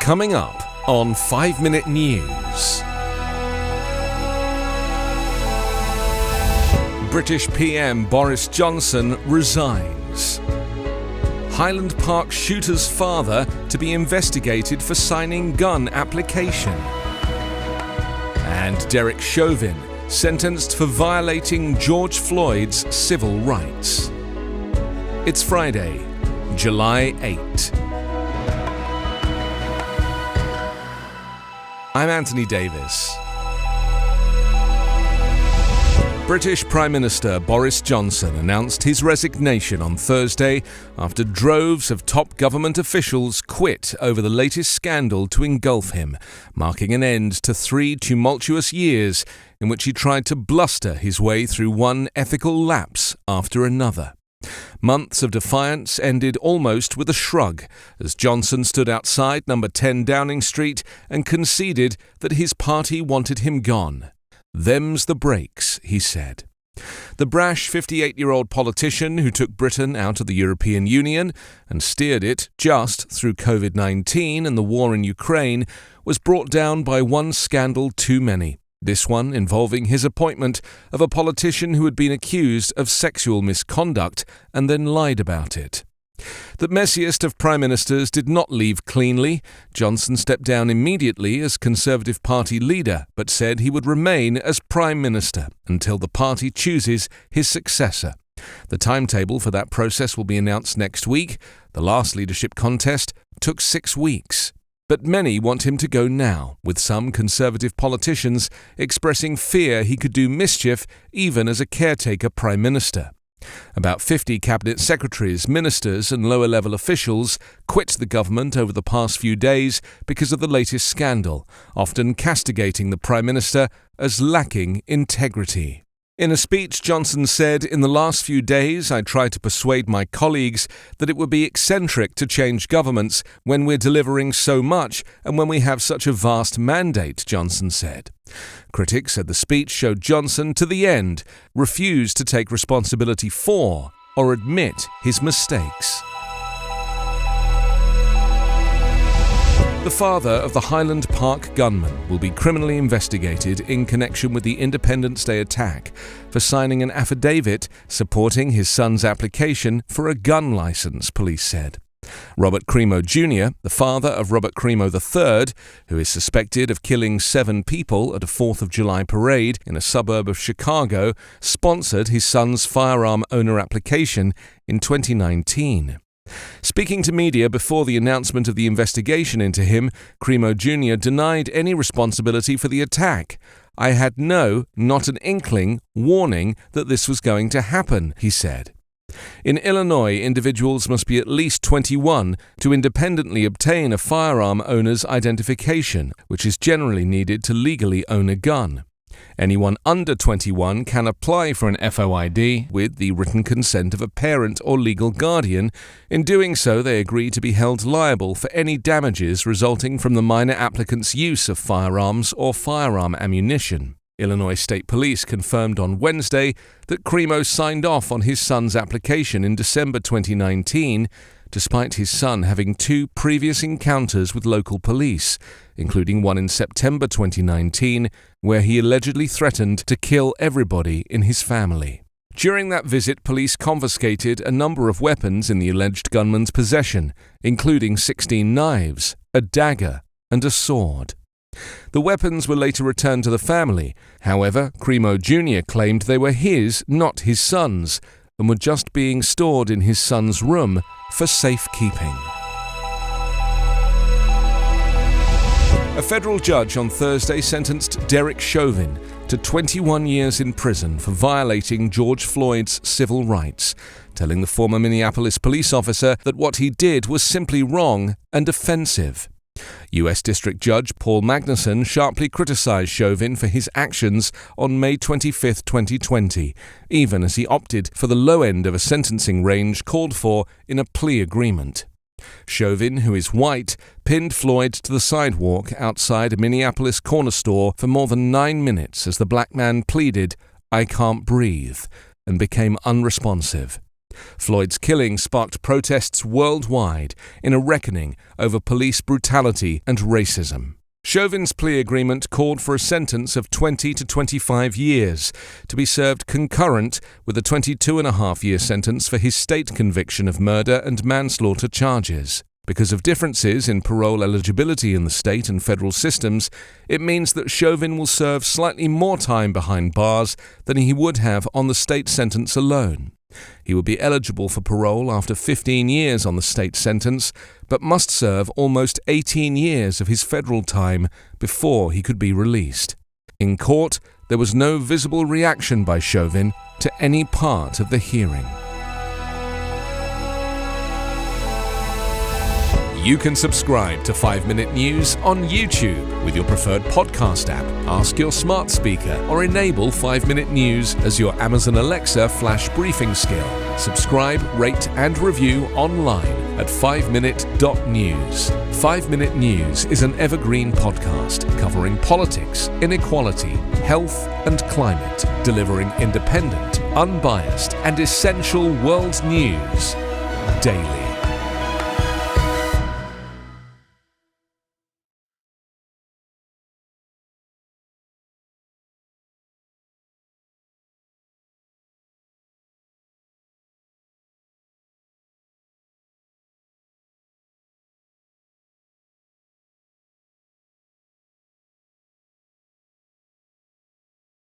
Coming up on 5 Minute News. British PM Boris Johnson resigns. Highland Park shooter's father to be investigated for signing gun application. And Derek Chauvin sentenced for violating George Floyd's civil rights. It's Friday, July 8. I'm Anthony Davis. British Prime Minister Boris Johnson announced his resignation on Thursday after droves of top government officials quit over the latest scandal to engulf him, marking an end to 3 tumultuous years in which he tried to bluster his way through one ethical lapse after another. Months of defiance ended almost with a shrug as Johnson stood outside number 10 Downing Street and conceded that his party wanted him gone. "Them's the breaks," he said. The brash 58-year-old politician who took Britain out of the European Union and steered it just through COVID-19 and the war in Ukraine was brought down by one scandal too many. This one involving his appointment of a politician who had been accused of sexual misconduct and then lied about it. The messiest of prime ministers did not leave cleanly. Johnson stepped down immediately as Conservative Party leader, but said he would remain as prime minister until the party chooses his successor. The timetable for that process will be announced next week. The last leadership contest took 6 weeks. But many want him to go now, with some Conservative politicians expressing fear he could do mischief even as a caretaker prime minister. About 50 cabinet secretaries, ministers and lower-level officials quit the government over the past few days because of the latest scandal, often castigating the prime minister as lacking integrity. In a speech, Johnson said, "In the last few days, I tried to persuade my colleagues that it would be eccentric to change governments when we're delivering so much and when we have such a vast mandate," Johnson said. Critics said the speech showed Johnson, to the end, refused to take responsibility for or admit his mistakes. The father of the Highland Park gunman will be criminally investigated in connection with the Independence Day attack for signing an affidavit supporting his son's application for a gun license, police said. Robert Crimo Jr., the father of Robert Crimo III, who is suspected of killing 7 people at a 4th of July parade in a suburb of Chicago, sponsored his son's firearm owner application in 2019. Speaking to media before the announcement of the investigation into him, Crimo Jr. denied any responsibility for the attack. "I had not an inkling, warning that this was going to happen," he said. In Illinois, individuals must be at least 21 to independently obtain a firearm owner's identification, which is generally needed to legally own a gun. Anyone under 21 can apply for an FOID with the written consent of a parent or legal guardian. In doing so, they agree to be held liable for any damages resulting from the minor applicant's use of firearms or firearm ammunition. Illinois State Police confirmed on Wednesday that Crimo signed off on his son's application in December 2019, despite his son having 2 previous encounters with local police, including one in September 2019, where he allegedly threatened to kill everybody in his family. During that visit, police confiscated a number of weapons in the alleged gunman's possession, including 16 knives, a dagger, and a sword. The weapons were later returned to the family. However, Crimo Jr. claimed they were his, not his son's, and were just being stored in his son's room for safekeeping. A federal judge on Thursday sentenced Derek Chauvin to 21 years in prison for violating George Floyd's civil rights, telling the former Minneapolis police officer that what he did was simply wrong and offensive. U.S. District Judge Paul Magnuson sharply criticized Chauvin for his actions on May 25, 2020, even as he opted for the low end of a sentencing range called for in a plea agreement. Chauvin, who is white, pinned Floyd to the sidewalk outside a Minneapolis corner store for more than 9 minutes as the black man pleaded, "I can't breathe," and became unresponsive. Floyd's killing sparked protests worldwide in a reckoning over police brutality and racism. Chauvin's plea agreement called for a sentence of 20 to 25 years to be served concurrent with a 22.5-year sentence for his state conviction of murder and manslaughter charges. Because of differences in parole eligibility in the state and federal systems, it means that Chauvin will serve slightly more time behind bars than he would have on the state sentence alone. He would be eligible for parole after 15 years on the state sentence, but must serve almost 18 years of his federal time before he could be released. In court, there was no visible reaction by Chauvin to any part of the hearing. You can subscribe to 5 Minute News on YouTube with your preferred podcast app. Ask your smart speaker or enable 5 Minute News as your Amazon Alexa flash briefing skill. Subscribe, rate and review online at 5minute.news. 5 Minute News is an Evergreen Podcast covering politics, inequality, health and climate, delivering independent, unbiased and essential world news daily.